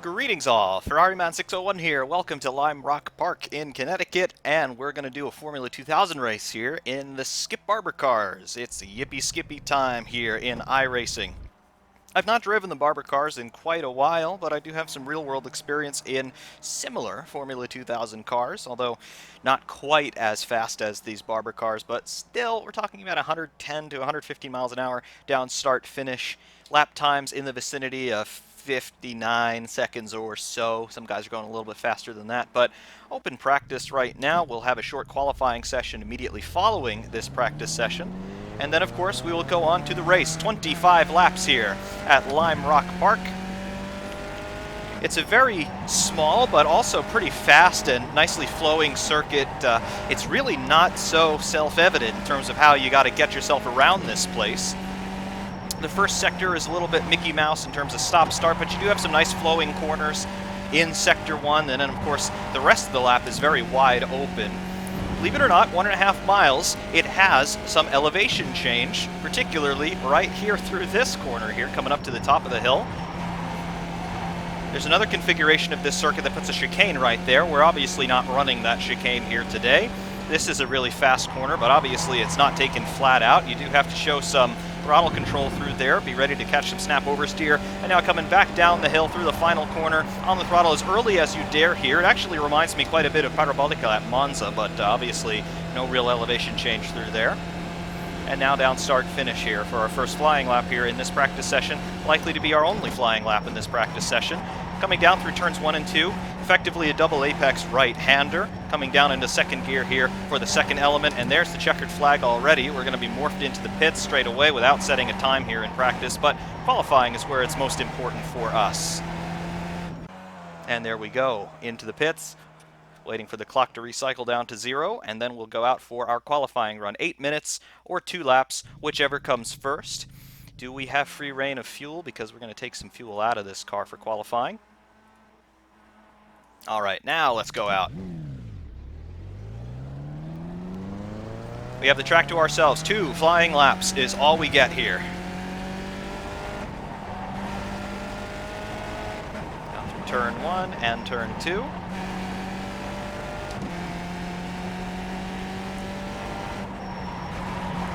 Greetings all, FerrariMan601 here. Welcome to Lime Rock Park in Connecticut, and we're going to do a Formula 2000 race here in the Skip Barber cars. It's Yippee Skippy time here in iRacing. I've not driven the Barber cars in quite a while, but I do have some real-world experience in similar Formula 2000 cars, although not quite as fast as these Barber cars, but still, we're talking about 110 to 150 miles an hour down start-finish, lap times in the vicinity of 59 seconds or so. Some guys are going a little bit faster than that, but open practice right now. We'll have a short qualifying session immediately following this practice session. And then, of course, we will go on to the race. 25 laps here at Lime Rock Park. It's a very small, but also pretty fast and nicely flowing circuit. It's really not so self-evident in terms of how you got to get yourself around this place. The first sector is a little bit Mickey Mouse in terms of stop-start, but you do have some nice flowing corners in Sector 1, and then, of course, the rest of the lap is very wide open. Believe it or not, 1.5 miles, it has some elevation change, particularly right here through this corner here, coming up to the top of the hill. There's another configuration of this circuit that puts a chicane right there. We're obviously not running that chicane here today. This is a really fast corner, but obviously it's not taken flat out. You do have to show some throttle control through there, be ready to catch some snap oversteer, and now coming back down the hill through the final corner on the throttle as early as you dare here. It actually reminds me quite a bit of Parabolica at Monza, but obviously no real elevation change through there. And now down start finish here for our first flying lap here in this practice session, likely to be our only flying lap in this practice session. Coming down through turns 1 and 2, effectively a double apex right-hander, coming down into second gear here for the second element, and there's the checkered flag already. We're going to be morphed into the pits straight away without setting a time here in practice, but qualifying is where it's most important for us. And there we go, into the pits, waiting for the clock to recycle down to 0, and then we'll go out for our qualifying run. 8 minutes or 2 laps, whichever comes first. Do we have free reign of fuel? Because we're going to take some fuel out of this car for qualifying. All right, now let's go out. We have the track to ourselves. 2 flying laps is all we get here. Down through turn 1 and turn 2.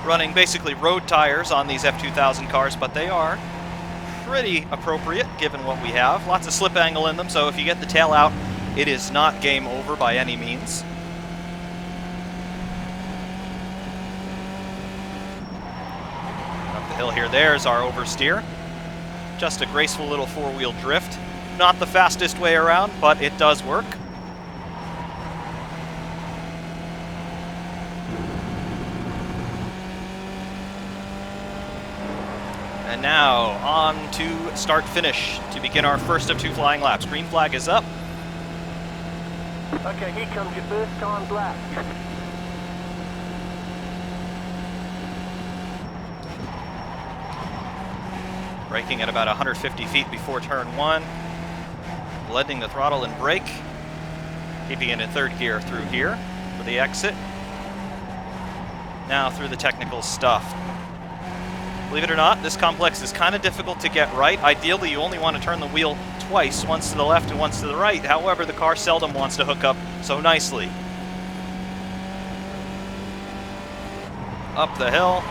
Running basically road tires on these F2000 cars, but they are pretty appropriate given what we have. Lots of slip angle in them, so if you get the tail out, it is not game over by any means. Up the hill here, there's our oversteer. Just a graceful little four-wheel drift. Not the fastest way around, but it does work. And now on to start finish to begin our first of 2 flying laps. Green flag is up. Okay, here comes your first time lap. Braking at about 150 feet before turn 1. Blending the throttle and brake. Keeping it in 3rd gear through here for the exit. Now through the technical stuff. Believe it or not, this complex is kind of difficult to get right. Ideally, you only want to turn the wheel twice, once to the left and once to the right. However, the car seldom wants to hook up so nicely. Up the hill.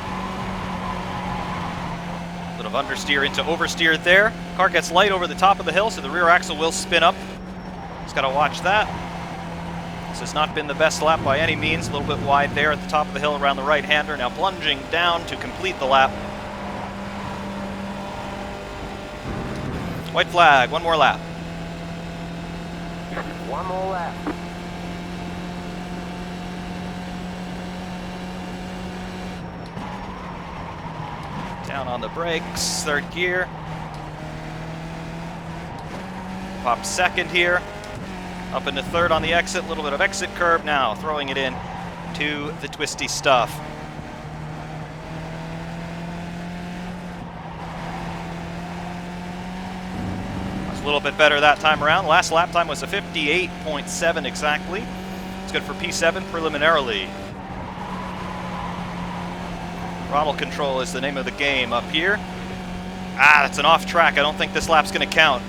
Bit of understeer into oversteer there. Car gets light over the top of the hill, so the rear axle will spin up. Just got to watch that. This has not been the best lap by any means. A little bit wide there at the top of the hill around the right-hander. Now plunging down to complete the lap. White flag, 1 more lap. 1 more lap. Down on the brakes, 3rd gear. Pop 2nd here. Up into 3rd on the exit, a little bit of exit curb. Now throwing it in to the twisty stuff. A little bit better that time around. Last lap time was a 58.7 exactly. It's good for P7 preliminarily. Throttle control is the name of the game up here. Ah, that's an off track. I don't think this lap's going to count.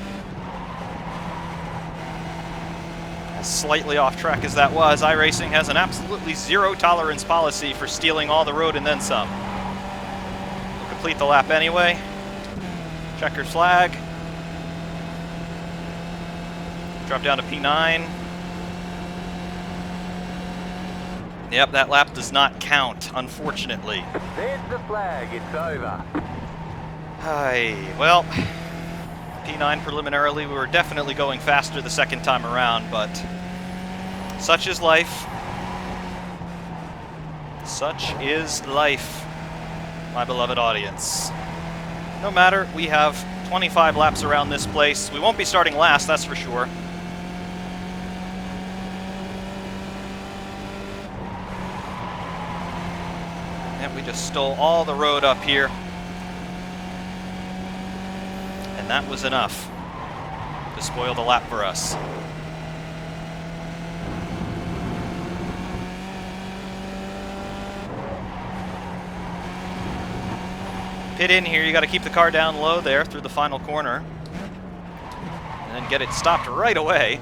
As slightly off track as that was, iRacing has an absolutely zero tolerance policy for stealing all the road and then some. We'll complete the lap anyway. Checker flag. Drop down to P9. Yep, that lap does not count, unfortunately. There's the flag. It's over. Hi. Well, P9 preliminarily, we were definitely going faster the second time around, but such is life. Such is life, my beloved audience. No matter, we have 25 laps around this place. We won't be starting last, that's for sure. And we just stole all the road up here. And that was enough to spoil the lap for us. Pit in here, you got to keep the car down low there through the final corner. And then get it stopped right away.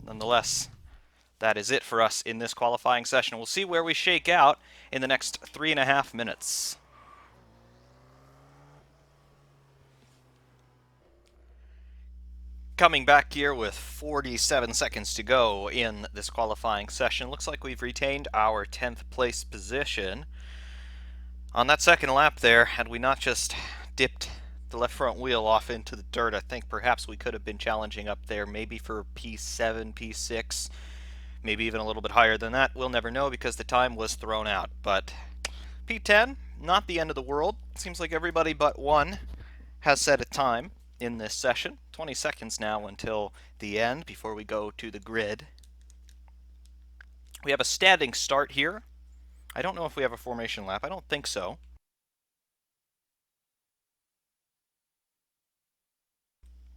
Nonetheless, that is it for us in this qualifying session. We'll see where we shake out in the next 3.5 minutes. Coming back here with 47 seconds to go in this qualifying session. Looks like we've retained our 10th place position. On that second lap there, had we not just dipped the left front wheel off into the dirt, I think perhaps we could have been challenging up there, maybe for P7, P6, maybe even a little bit higher than that. We'll never know because the time was thrown out. But P10, not the end of the world. Seems like everybody but one has set a time in this session. 20 seconds now until the end before we go to the grid. We have a standing start here. I don't know if we have a formation lap. I don't think so.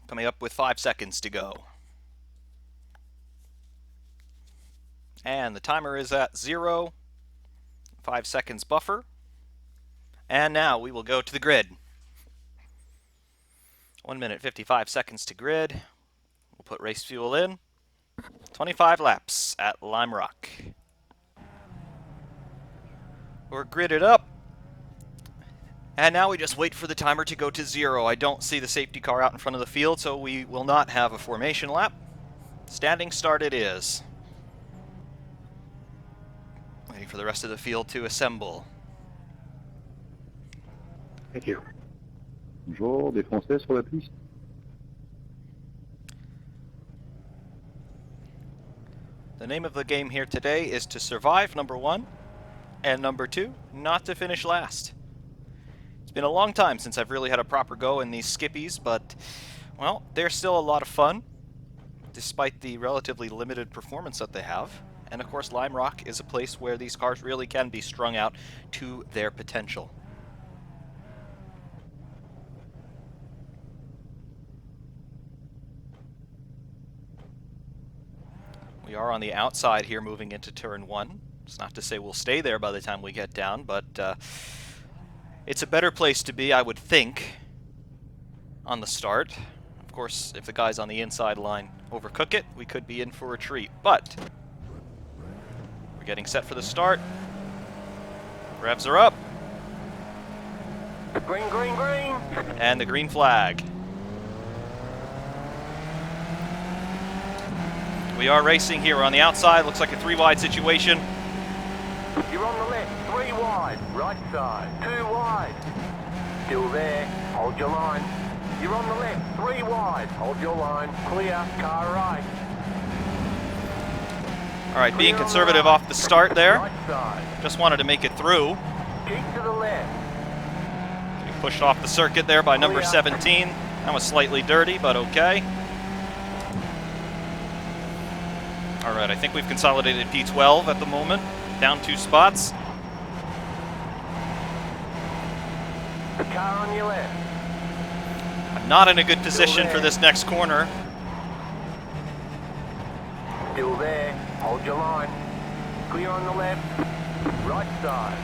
Coming up with 5 seconds to go. And the timer is at 0. 5 seconds buffer. And now we will go to the grid. 1 minute 55 seconds to grid. We'll put race fuel in. 25 laps at Lime Rock. We're gridded up. And now we just wait for the timer to go to 0. I don't see the safety car out in front of the field, so we will not have a formation lap. Standing start it is. Waiting for the rest of the field to assemble. Thank you. Bonjour, des Français sur la piste. The name of the game here today is to survive, number 1, and number 2, not to finish last. It's been a long time since I've really had a proper go in these skippies, but, well, they're still a lot of fun, despite the relatively limited performance that they have. And of course, Lime Rock is a place where these cars really can be strung out to their potential. We are on the outside here moving into turn 1. It's not to say we'll stay there by the time we get down, but it's a better place to be, I would think, on the start. Of course, if the guys on the inside line overcook it, we could be in for a treat. But we're getting set for the start. Revs are up. Green, green, green. And the green flag. We are racing here. We're on the outside. Looks like a 3-wide situation. You're on the left. 3 wide. Right side. 2 wide. Still there. Hold your line. You're on the left. 3 wide. Hold your line. Clear. Car right. All right, being conservative off the start there. Right side. Just wanted to make it through. Keep to the left. Getting pushed off the circuit there by number 17. That was slightly dirty, but okay. All right, I think we've consolidated P12 at the moment. Down 2 spots. The car on your left. I'm not in a good position for this next corner. Still there. Hold your line. Clear on the left. Right side.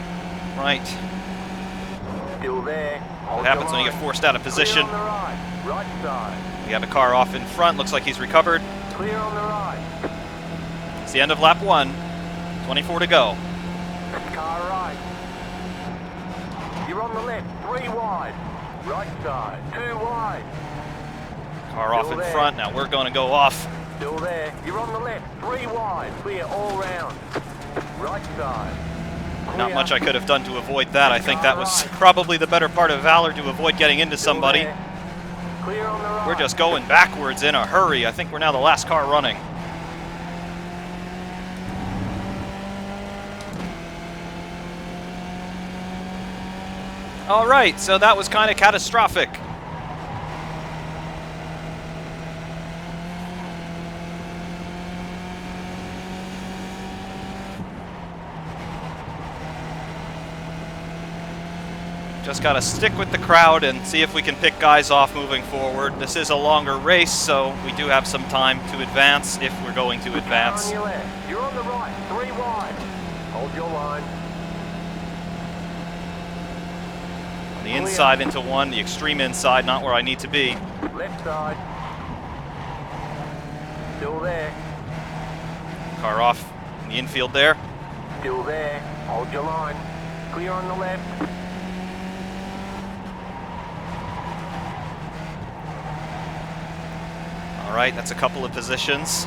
Right. Still there. What happens when you get forced out of position? Clear on the right. Right side. We have a car off in front. Looks like he's recovered. Clear on the right. It's the end of lap 1. 24 to go. Car right. You're on the left. 3 wide. Right side. 2 wide. Car off Still in there. front. Now we're going to go off. Still there. You're on the left. 3 wide. Clear all round. Right side. Not Clear. much I could have done to avoid that. I think that was Right. probably the better part of Valor, to avoid getting into Still somebody. there. Clear on the right. We're just going backwards in a hurry. I think we're now the last car running. All right, so that was kind of catastrophic. Just got to stick with the crowd and see if we can pick guys off moving forward. This is a longer race, so we do have some time to advance if we're going to advance. On your left. You're on the right. 3 wide. Hold your line. On the inside into 1, the extreme inside, not where I need to be. Left side. Still there. Car off in the infield there. Still there. Hold your line. Clear on the left. All right, that's a couple of positions.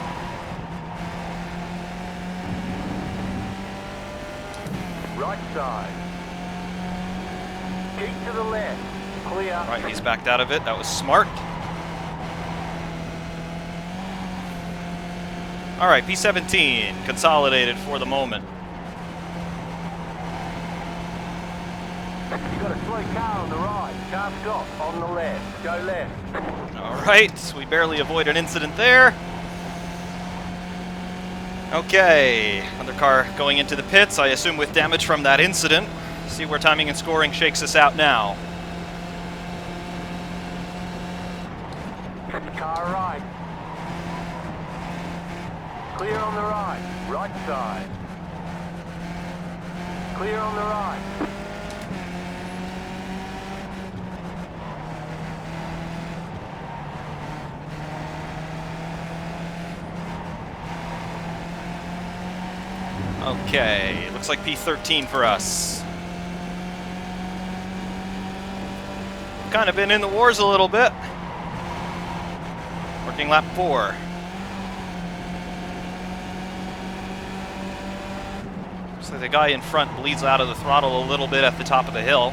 Right side. Keep to the left. Clear. All right, he's backed out of it. That was smart. All right, P17 consolidated for the moment. You got a slow car on the right. Car stop on the left. Go left. All right, we barely avoid an incident there. Okay, another car going into the pits, I assume with damage from that incident. See where timing and scoring shakes us out now. Car right. Clear on the right. Right side. Clear on the right. Okay, looks like P13 for us. Kind of been in the wars a little bit. Working lap 4. Looks like the guy in front bleeds out of the throttle a little bit at the top of the hill.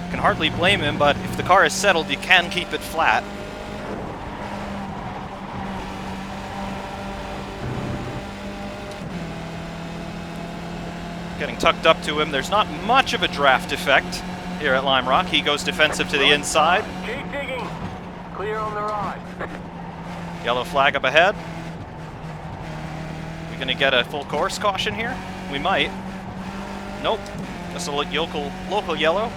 Can hardly blame him, but if the car is settled, you can keep it flat. Getting tucked up to him. There's not much of a draft effect here at Lime Rock. He goes defensive to the inside. Keep digging. Clear on the right. Yellow flag up ahead. We gonna get a full course caution here? We might. Nope. Just a local yellow.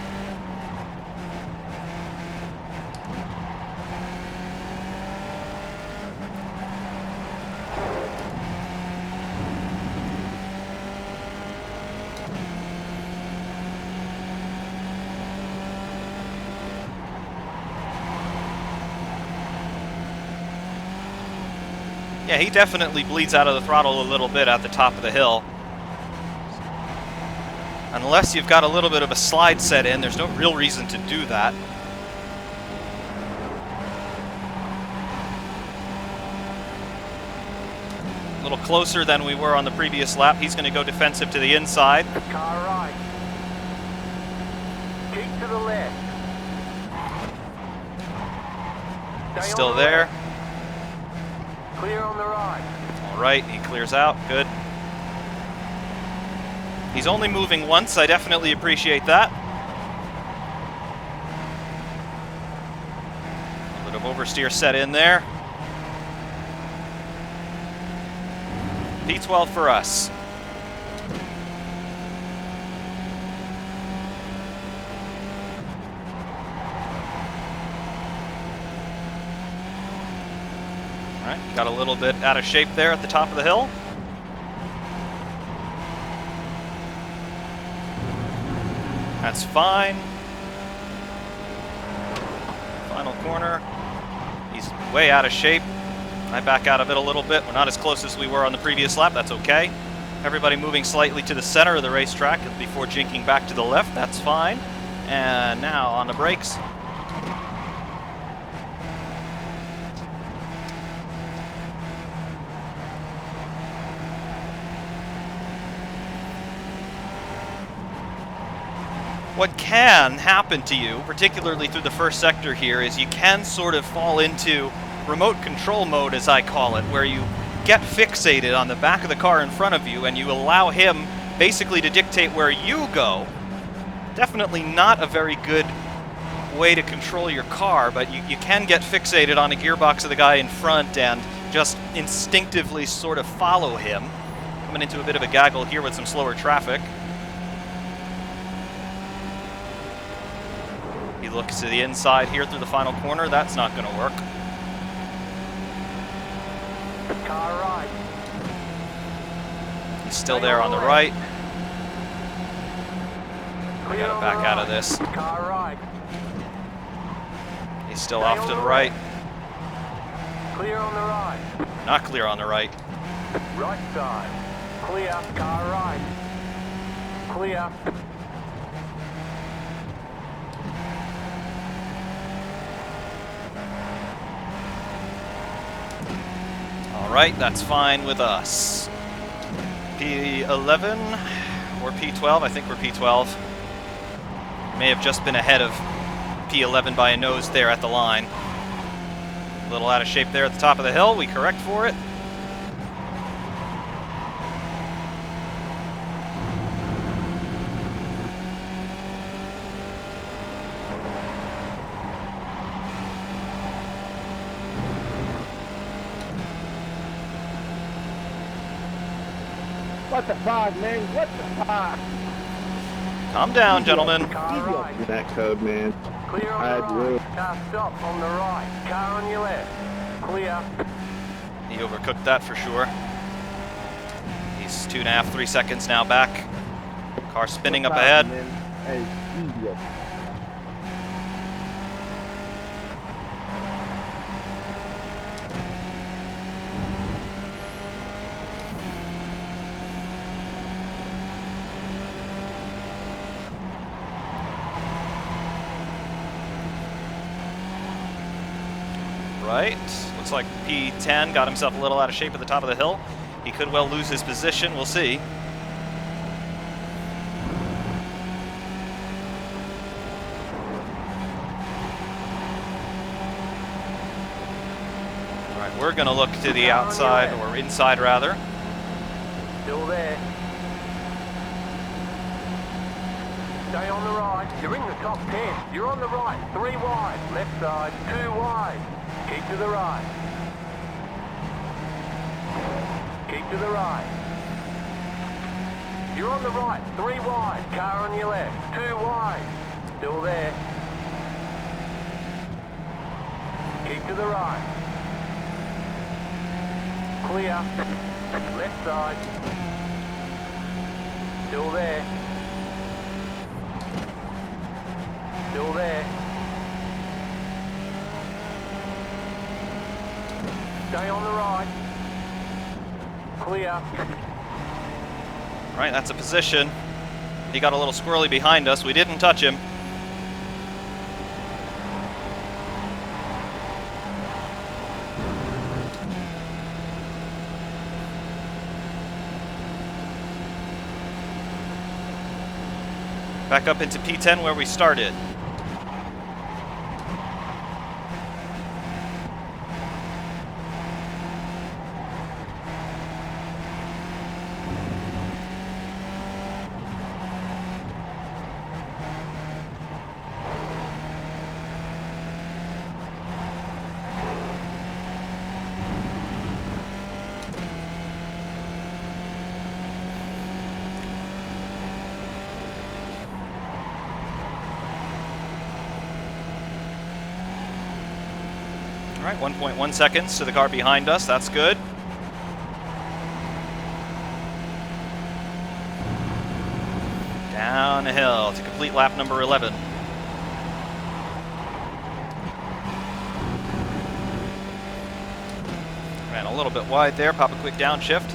Yeah, he definitely bleeds out of the throttle a little bit at the top of the hill. Unless you've got a little bit of a slide set in, there's no real reason to do that. A little closer than we were on the previous lap. He's going to go defensive to the inside. Car right. Keep to the left. Stay Still on the there. left. Clear on the right. All right, he clears out. Good. He's only moving once. I definitely appreciate that. A bit of oversteer set in there. P12 for us. All right, got a little bit out of shape there at the top of the hill. That's fine. Final corner. He's way out of shape. I back out of it a little bit. We're not as close as we were on the previous lap. That's okay. Everybody moving slightly to the center of the racetrack before jinking back to the left. That's fine. And now on the brakes. What can happen to you, particularly through the first sector here, is you can sort of fall into remote control mode, as I call it, where you get fixated on the back of the car in front of you and you allow him basically to dictate where you go. Definitely not a very good way to control your car, but you can get fixated on the gearbox of the guy in front and just instinctively sort of follow him. Coming into a bit of a gaggle here with some slower traffic. He looks to the inside here through the final corner. That's not going to work. Car right. He's still there on the right. We Clear gotta on back the out of right. this. Car right. He's still off to the right. Clear on the right. Not clear on the right. Right side. Clear. Car right. Clear. Alright, that's fine with us. P11 or P12? I think we're P12. May have just been ahead of P11 by a nose there at the line. A little out of shape there at the top of the hill. We correct for it. What the fuck, man? What the fuck? Calm down, gentlemen. Car right. That code, man. Clear on I the will. right. Car stop on the right. Car on your left. Clear. He overcooked that for sure. He's 2.5, 3 seconds now back. Car spinning up What ahead. the fuck, man? Hey, idiot. Right. Looks like P10 got himself a little out of shape at the top of the hill. He could well lose his position. We'll see. All right, we're going to look to the outside, or inside rather. Still there. Stay on the right. You're in the top 10. You're on the right. 3 wide. Left side. 2 wide. Keep to the right. Keep to the right. You're on the right. 3 wide. Car on your left. 2 wide. Still there. Keep to the right. Clear. Left side. Still there. Still there. Stay on the right. Clear. All right, that's a position. He got a little squirrely behind us. We didn't touch him. Back up into P10 where we started. All right, 1.1 seconds to the car behind us. That's good. Down a hill to complete lap number 11. Ran a little bit wide there, pop a quick downshift.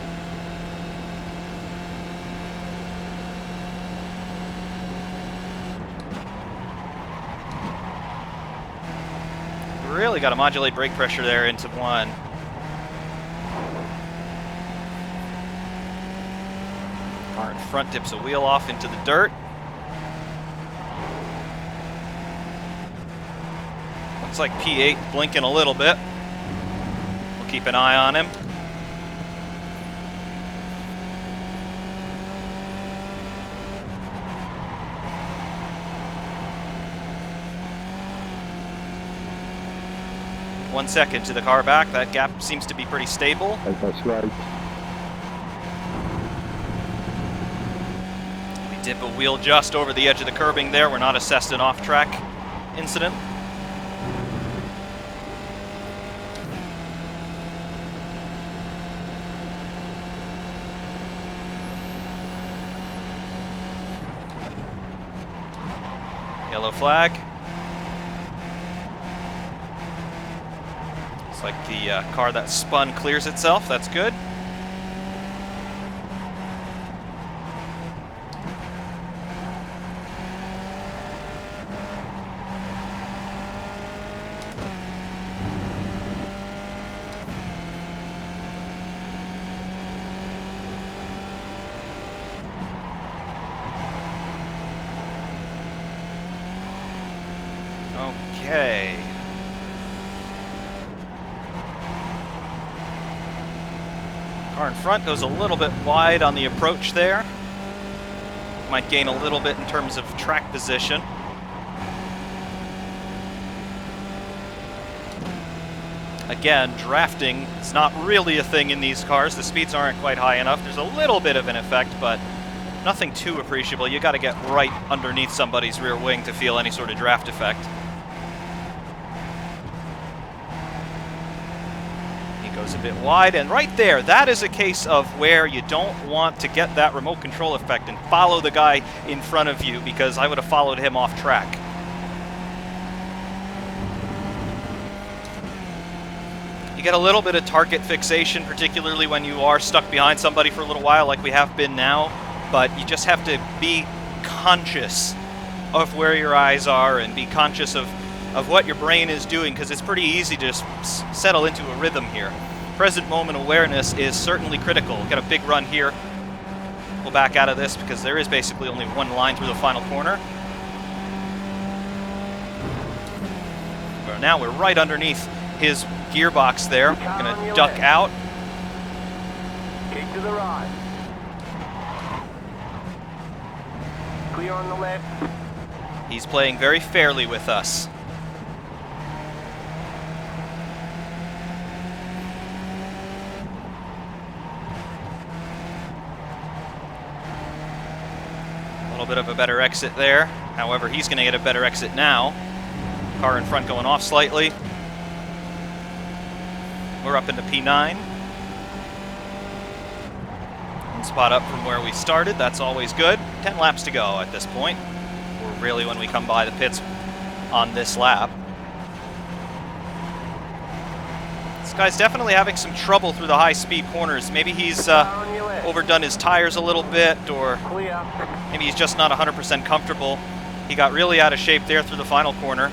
Really got to modulate brake pressure there into 1. Car in front dips a wheel off into the dirt. Looks like P8 blinking a little bit. We'll keep an eye on him. One second to the car back. That gap seems to be pretty stable. I pass right. We dip a wheel just over the edge of the curbing there. We're not assessed an off-track incident. Yellow flag. Looks like the car that spun clears itself. That's good. Okay. Car in front goes a little bit wide on the approach there. Might gain a little bit in terms of track position. Again, drafting is not really a thing in these cars. The speeds aren't quite high enough. There's a little bit of an effect, but nothing too appreciable. You got to get right underneath somebody's rear wing to feel any sort of draft effect. Goes a bit wide, and right there, that is a case of where you don't want to get that remote control effect and follow the guy in front of you, because I would have followed him off track. You get a little bit of target fixation, particularly when you are stuck behind somebody for a little while like we have been now, but you just have to be conscious of where your eyes are and be conscious of what your brain is doing, because it's pretty easy to just settle into a rhythm here. Present moment awareness is certainly critical. Got a big run here. We'll back out of this because there is basically only one line through the final corner. But now we're right underneath his gearbox there. We're going to duck out. Keep to the right. Clear on the left. He's playing very fairly with us. A little bit of a better exit there. However, he's going to get a better exit now. Car in front going off slightly. We're up into P9. One spot up from where we started. That's always good. 10 laps to go at this point. Or really when we come by the pits on this lap. This guy's definitely having some trouble through the high-speed corners. Maybe he's overdone his tires a little bit, or maybe he's just not 100% comfortable. He got really out of shape there through the final corner.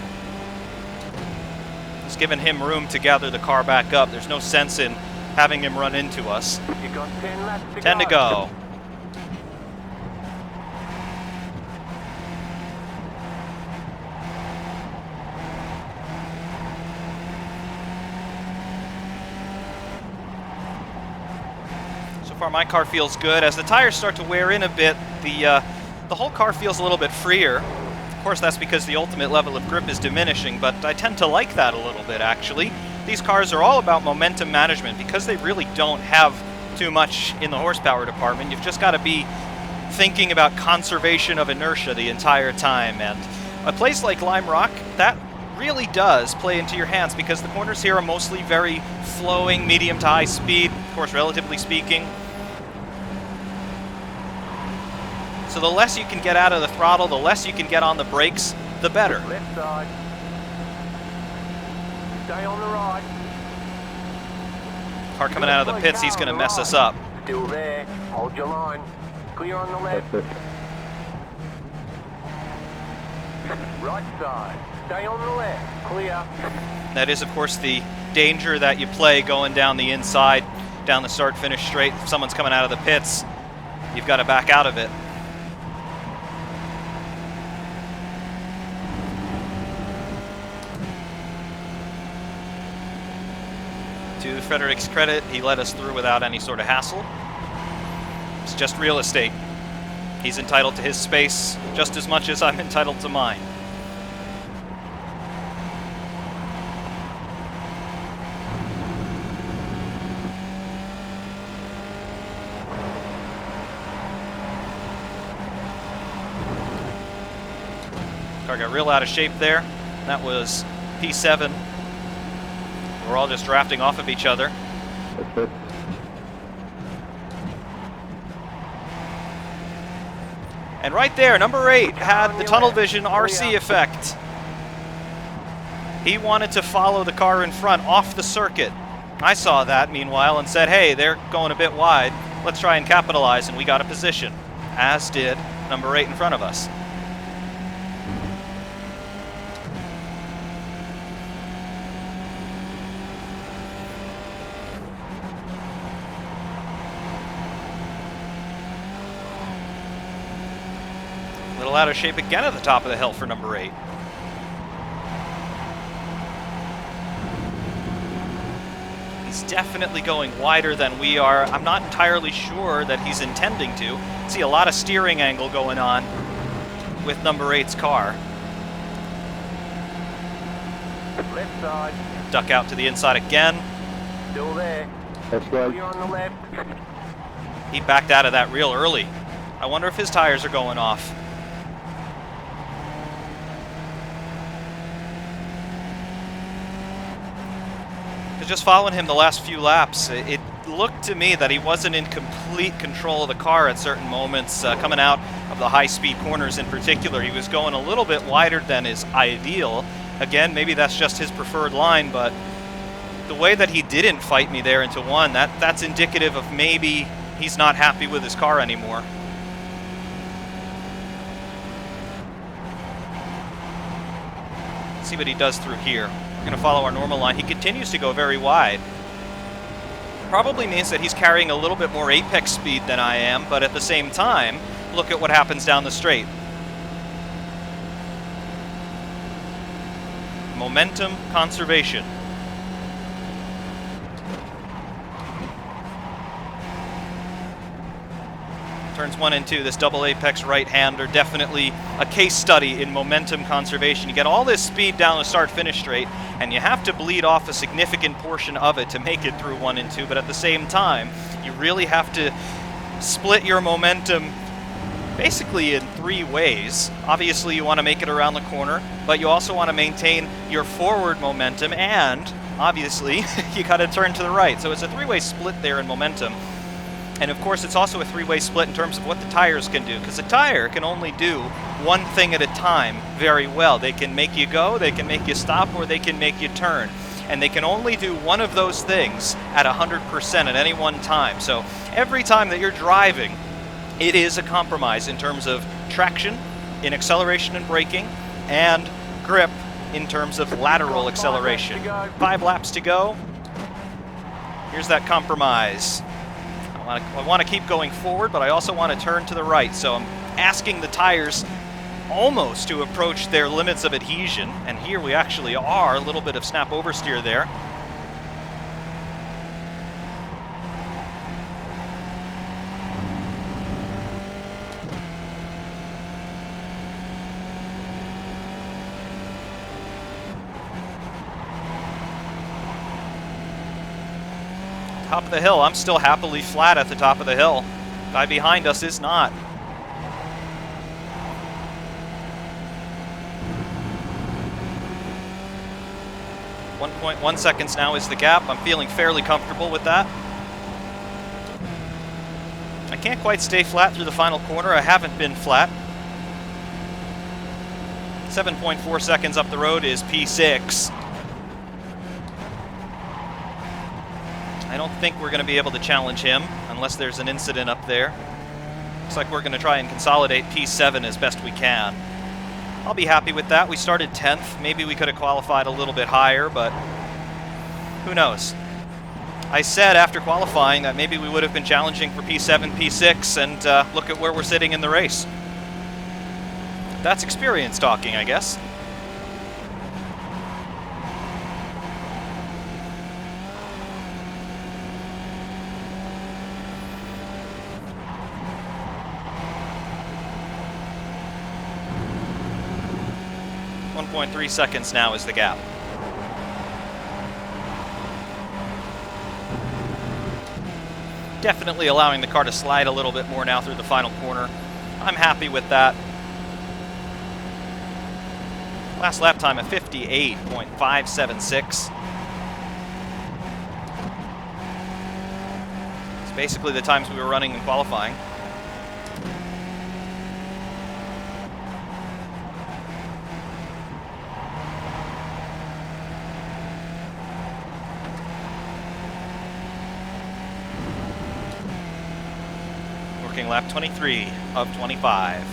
It's given him room to gather the car back up. There's no sense in having him run into us. You got 10 laps to 10 to go. So far my car feels good. As the tires start to wear in a bit, the whole car feels a little bit freer. Of course, that's because the ultimate level of grip is diminishing, but I tend to like that a little bit, actually. These cars are all about momentum management because they really don't have too much in the horsepower department. You've just got to be thinking about conservation of inertia the entire time, and a place like Lime Rock, that really does play into your hands because the corners here are mostly very flowing, medium to high speed, of course, relatively speaking. So the less you can get out of the throttle, the less you can get on the brakes, the better. Left side. Stay on the right. Car coming out of the pits, he's going to mess us up. Still there. Hold your line. Clear on the left. That's it. Right side. Stay on the left. Clear. That is, of course, the danger that you play going down the inside, down the start-finish straight. If someone's coming out of the pits, you've got to back out of it. To Frederick's credit, he let us through without any sort of hassle. It's just real estate. He's entitled to his space just as much as I'm entitled to mine. Car got real out of shape there. That was P7. We're all just drafting off of each other. That's it. And right there, number 8 had the tunnel vision RC effect. He wanted to follow the car in front off the circuit. I saw that, meanwhile, and said, hey, they're going a bit wide. Let's try and capitalize, and we got a position, as did number 8 in front of us. A little out of shape again at the top of the hill for number 8. He's definitely going wider than we are. I'm not entirely sure that he's intending to. See a lot of steering angle going on with number 8's car. Left side. Duck out to the inside again. Still there. That's Clear right. on the left. He backed out of that real early. I wonder if his tires are going off. Just following him the last few laps, it looked to me that he wasn't in complete control of the car at certain moments. Coming out of the high-speed corners in particular, he was going a little bit wider than is ideal. Again, maybe that's just his preferred line, but the way that he didn't fight me there into one, that's indicative of maybe he's not happy with his car anymore. Let's see what he does through here. We're going to follow our normal line. He continues to go very wide. Probably means that he's carrying a little bit more apex speed than I am, but at the same time, look at what happens down the straight. Momentum conservation. Turns 1 and 2, this double apex right-hander, definitely a case study in momentum conservation. You get all this speed down the start-finish straight, and you have to bleed off a significant portion of it to make it through 1 and 2, but at the same time, you really have to split your momentum basically in 3 ways. Obviously, you want to make it around the corner, but you also want to maintain your forward momentum, and obviously, you got to turn to the right. So it's a 3-way split there in momentum. And of course, it's also a 3-way split in terms of what the tires can do, because a tire can only do one thing at a time very well. They can make you go, they can make you stop, or they can make you turn. And they can only do one of those things at 100% at any one time. So every time that you're driving, it is a compromise in terms of traction, in acceleration and braking, and grip in terms of lateral acceleration. 5 laps to go. Here's that compromise. I want to keep going forward, but I also want to turn to the right. So I'm asking the tires almost to approach their limits of adhesion. And here we actually are. A little bit of snap oversteer there. Top of the hill. I'm still happily flat at the top of the hill. Guy behind us is not. .1 seconds now is the gap. I'm feeling fairly comfortable with that. I can't quite stay flat through the final corner. I haven't been flat. 7.4 seconds up the road is P6. I don't think we're going to be able to challenge him unless there's an incident up there. Looks like we're going to try and consolidate P7 as best we can. I'll be happy with that. We started 10th. Maybe we could have qualified a little bit higher, but who knows? I said after qualifying that maybe we would have been challenging for P7, P6, and look at where we're sitting in the race. That's experience talking, I guess. .3 seconds now is the gap. Definitely allowing the car to slide a little bit more now through the final corner. I'm happy with that. Last lap time of 58.576. It's basically the times we were running in qualifying. Working lap 23 of 25.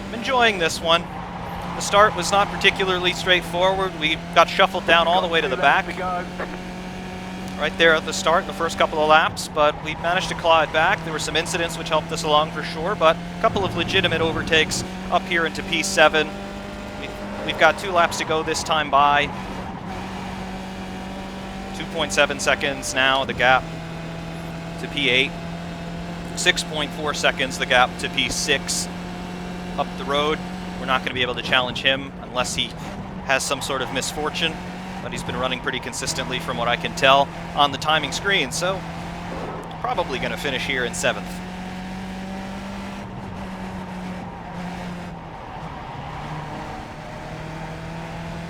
I'm enjoying this one. The start was not particularly straightforward. We got shuffled down all the way to the back. Right there at the start, the first couple of laps, but we managed to claw it back. There were some incidents which helped us along for sure, but a couple of legitimate overtakes up here into P7. We've got 2 laps to go this time by. 2.7 seconds now, the gap to P8. 6.4 seconds, the gap to P6 up the road. We're not going to be able to challenge him unless he has some sort of misfortune, but he's been running pretty consistently from what I can tell on the timing screen, so probably going to finish here in 7th.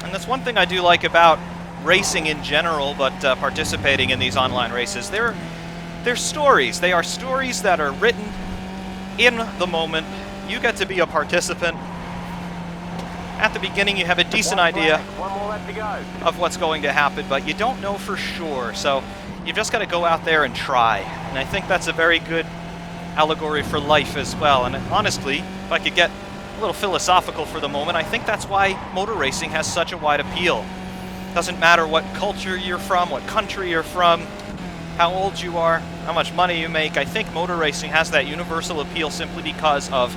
And that's one thing I do like about racing in general, but participating in these online races. They're stories. They are stories that are written in the moment. You get to be a participant. At the beginning, you have a decent idea of what's going to happen, but you don't know for sure. So you've just got to go out there and try. And I think that's a very good allegory for life as well. And honestly, if I could get a little philosophical for the moment, I think that's why motor racing has such a wide appeal. Doesn't matter what culture you're from, what country you're from, how old you are, how much money you make. I think motor racing has that universal appeal simply because of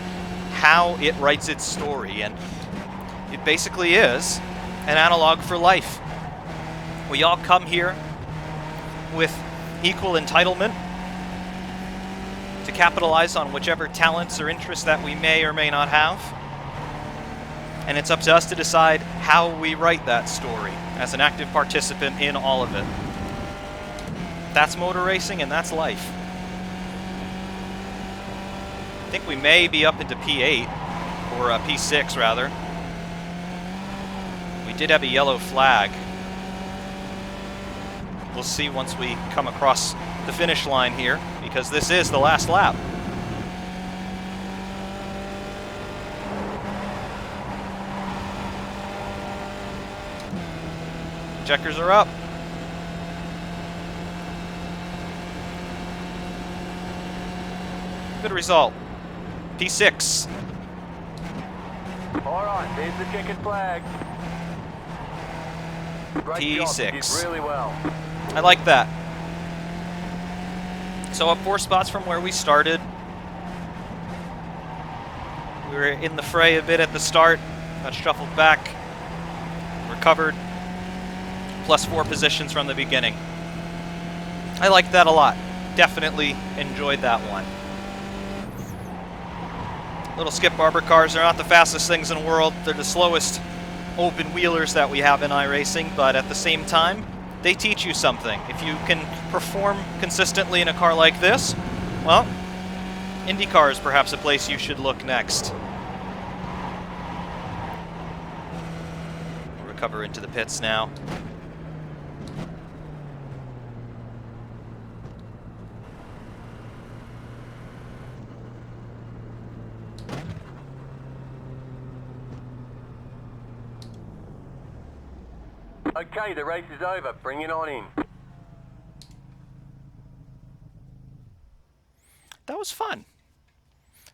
how it writes its story, and it basically is an analog for life. We all come here with equal entitlement to capitalize on whichever talents or interests that we may or may not have, and it's up to us to decide how we write that story as an active participant in all of it. That's motor racing, and that's life. I think we may be up into P8, or P6 rather. We did have a yellow flag. We'll see once we come across the finish line here, because this is the last lap. Checkers are up. Good result. P6. All right, there's the checkered flag. Great P6. job, you did really well. I like that. So up 4 spots from where we started. We were in the fray a bit at the start, got shuffled back, recovered, plus 4 positions from the beginning. I like that a lot. Definitely enjoyed that one. Little Skip Barber cars are not the fastest things in the world. They're the slowest open wheelers that we have in iRacing, but at the same time, they teach you something. If you can perform consistently in a car like this, well, IndyCar is perhaps a place you should look next. We'll recover into the pits now. Okay, the race is over. Bring it on in. That was fun.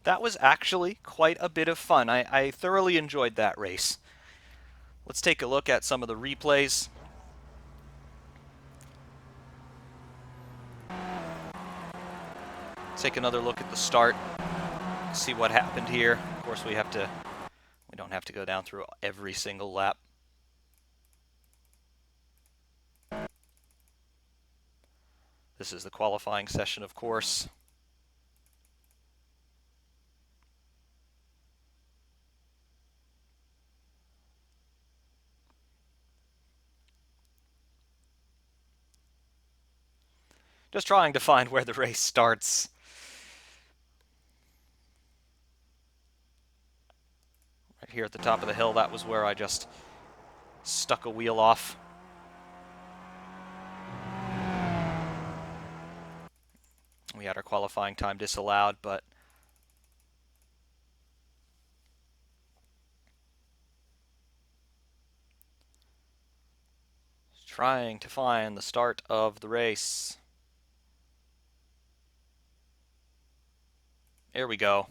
That was actually quite a bit of fun. I thoroughly enjoyed that race. Let's take a look at some of the replays. Take another look at the start. See what happened here. Of course, we don't have to go down through every single lap. This is the qualifying session, of course. Just trying to find where the race starts. Right here at the top of the hill, that was where I just stuck a wheel off. We had our qualifying time disallowed, but trying to find the start of the race. There we go.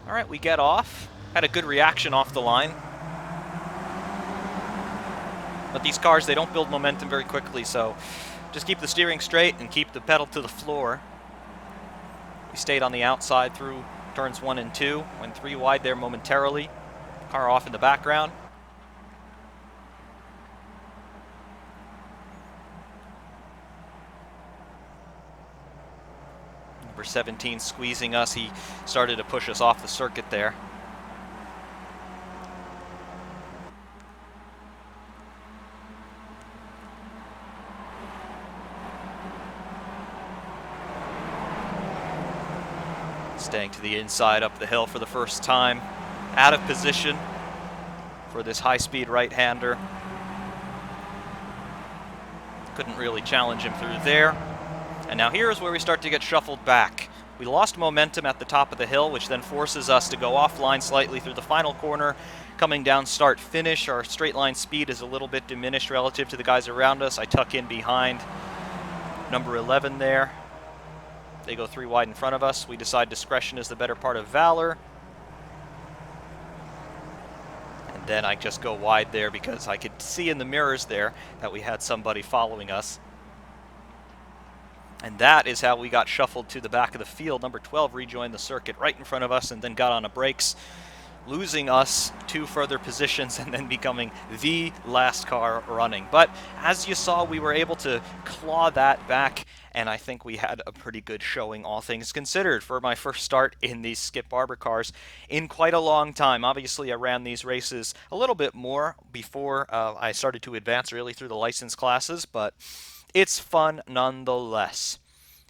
All right, we get off. Had a good reaction off the line. But these cars, they don't build momentum very quickly, so just keep the steering straight and keep the pedal to the floor. We stayed on the outside through turns 1 and 2. Went 3 wide there momentarily. Car off in the background. Number 17 squeezing us. He started to push us off the circuit there. Staying to the inside up the hill for the first time. Out of position for this high-speed right-hander. Couldn't really challenge him through there. And now here's where we start to get shuffled back. We lost momentum at the top of the hill, which then forces us to go offline slightly through the final corner. Coming down start finish, our straight line speed is a little bit diminished relative to the guys around us. I tuck in behind number 11 there. They go 3 wide in front of us. We decide discretion is the better part of valor. And then I just go wide there because I could see in the mirrors there that we had somebody following us. And that is how we got shuffled to the back of the field. Number 12 rejoined the circuit right in front of us and then got on a brakes, losing us 2 further positions and then becoming the last car running. But as you saw, we were able to claw that back, and I think we had a pretty good showing, all things considered, for my first start in these Skip Barber cars in quite a long time. Obviously, I ran these races a little bit more before I started to advance really through the license classes, but it's fun nonetheless.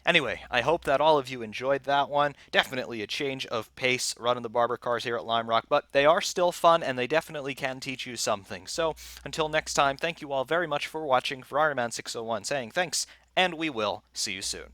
Anyway, I hope that all of you enjoyed that one. Definitely a change of pace running the Barber cars here at Lime Rock, but they are still fun and they definitely can teach you something. So until next time, thank you all very much for watching. For Ironman 601 saying thanks, and we will see you soon.